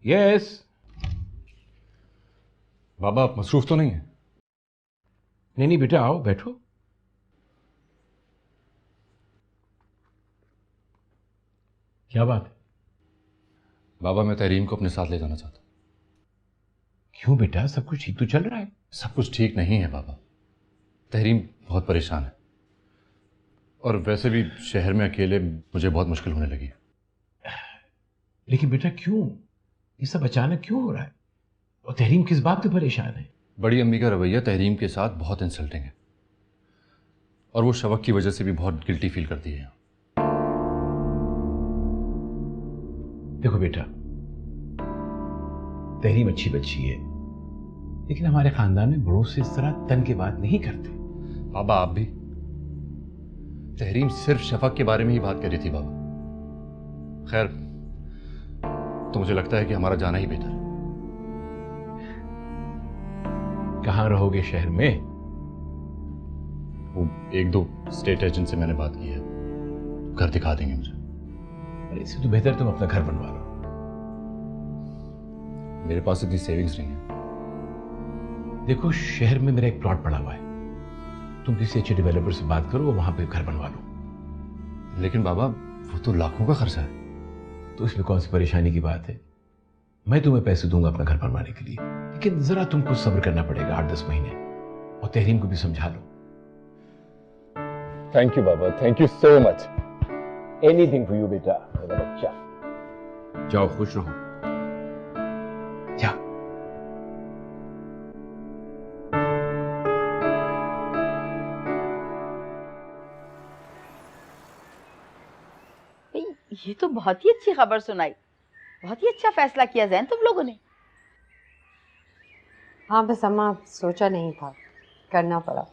Yes. बाबा आप मसरूफ तो नहीं है? नहीं नहीं बेटा, आओ बैठो। क्या बात है? बाबा मैं तहरीम को अपने साथ ले जाना चाहता हूँ। क्यों बेटा, सब कुछ ठीक तो चल रहा है। सब कुछ ठीक नहीं है बाबा। तहरीम बहुत परेशान है और वैसे भी शहर में अकेले मुझे बहुत मुश्किल होने लगी। लेकिन बेटा क्यों, ये सब अचानक क्यों हो रहा है? और तहरीम किस बात पे परेशान है? बड़ी अम्मी का रवैया तहरीम के साथ बहुत इंसल्टिंग है और वो शवक की वजह से भी बहुत गिल्टी फील करती है। देखो बेटा, तहरीम अच्छी बच्ची है, लेकिन हमारे खानदान में बड़ों से इस तरह तन के बात नहीं करते। बाबा आप भी। तहरीम सिर्फ शफक के बारे में ही बात कर रही थी बाबा। खैर, तो मुझे लगता है कि हमारा जाना ही बेहतर है। कहाँ रहोगे शहर में? वो एक दो स्टेट एजेंट से मैंने बात की है, घर दिखा देंगे मुझे। अरे इससे तो बेहतर तुम अपना घर बनवा लो। मेरे पास इतनी सेविंग्स नहीं है। देखो शहर में मेरा एक प्लॉट पड़ा हुआ है, तुम किसी अच्छे डेवलपर से बात करो, वहां पे घर बनवा लो। लेकिन बाबा वो तो लाखों का खर्चा है। तो इसमें कौन सी परेशानी की बात है? मैं तुम्हें पैसे दूंगा अपना घर बनवाने के लिए, लेकिन जरा तुमको सब्र करना पड़ेगा 8-10 महीने, और तहरीम को भी समझा लो। थैंक यू बाबा, thank you so much. Anything for you बेटा, मेरा बच्चा। जाओ खुश रहो, जाओ। ये तो बहुत ही अच्छी खबर सुनाई, बहुत ही अच्छा फैसला किया जैन तुम लोगों ने। हाँ बस अम्मा, सोचा नहीं था, करना पड़ा।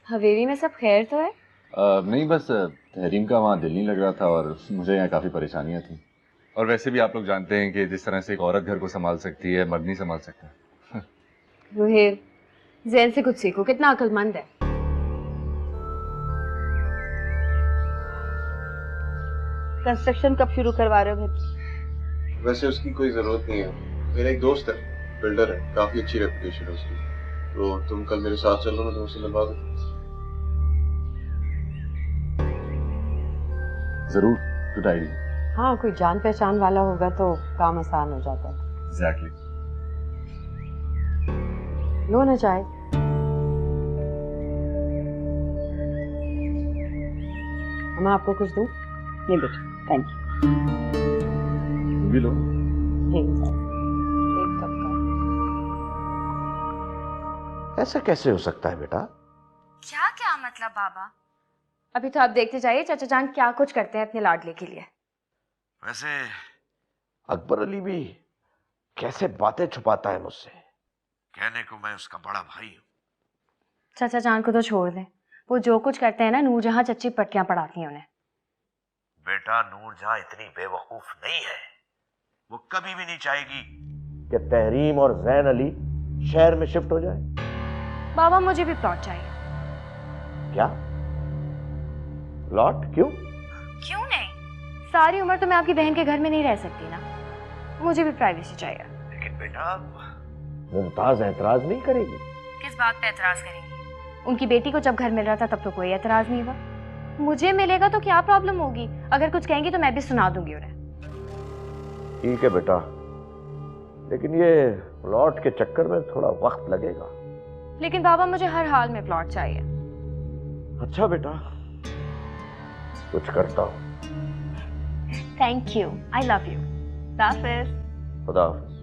हवेली में सब खैर तो है? नहीं, बस तहरीम का वहाँ दिल नहीं लग रहा था और मुझे यहाँ काफ़ी परेशानियाँ थी। और वैसे भी आप लोग जानते हैं कि जिस तरह से एक औरत घर को संभाल सकती है, मर्द नहीं संभाल सकता। रुहेल, जैन से कुछ सीखो, कितना अक्लमंद है। कंस्ट्रक्शन कब शुरू करवा रहे हो घर? वैसे उसकी कोई ज़रूरत नहीं है, मेरा एक दोस्त है, बिल्डर है, काफ़ी अच्छी रेपुटेशन है उसकी। तो तुम कल मेरे साथ चलो, मैं तुमसे मिलवा दूँ। ज़रूर, गुड आइडिया। हाँ, कोई जान पहचान वाला होगा तो काम आसान हो जाता है। एग्जैक्टली। लो ना चाय। मैं आपको कुछ दूँ? ये बेटा, थैंक यू। तुम भी लो। एक कप का। ऐसा कैसे हो सकता है बेटा? क्या क्या मतलब बाबा? अभी तो आप देखते जाइए चाचा जान क्या कुछ करते हैं अपने लाडले के लिए। वैसे अकबर अली भी कैसे बातें छुपाता है मुझसे। कहने को मैं उसका बड़ा भाई हूँ। चाचा जान को तो छोड़ दें, वो जो कुछ करते हैं ना, नूरजहां चच्ची पटकियां पढ़ाती हैं उन्हें। बेटा नूरजहां इतनी बेवकूफ नहीं है, वो कभी भी नहीं चाहेगी कि तहरीम और जैन अली शहर में शिफ्ट हो जाए। बाबा मुझे भी प्लॉट चाहिए। क्या प्लॉट? क्यों? क्यों नहीं, सारी उम्र तो मैं आपकी बहन के घर में नहीं रह सकती ना, मुझे भी प्राइवेसी चाहिए। लेकिन बेटा मुमताज एतराज नहीं करेगी। किस बात पे एतराज करेंगी? उनकी बेटी को जब घर मिल रहा था तब तो कोई एतराज नहीं हुआ, मुझे मिलेगा तो क्या प्रॉब्लम होगी? अगर कुछ कहेंगी तो मैं भी सुना दूंगी उन्हें। ठीक है बेटा, लेकिन ये प्लॉट के चक्कर में थोड़ा वक्त लगेगा। लेकिन बाबा मुझे हर हाल में प्लॉट चाहिए। अच्छा बेटा, कुछ करता हूँ। Thank you, I love you. खुदा हाफिज।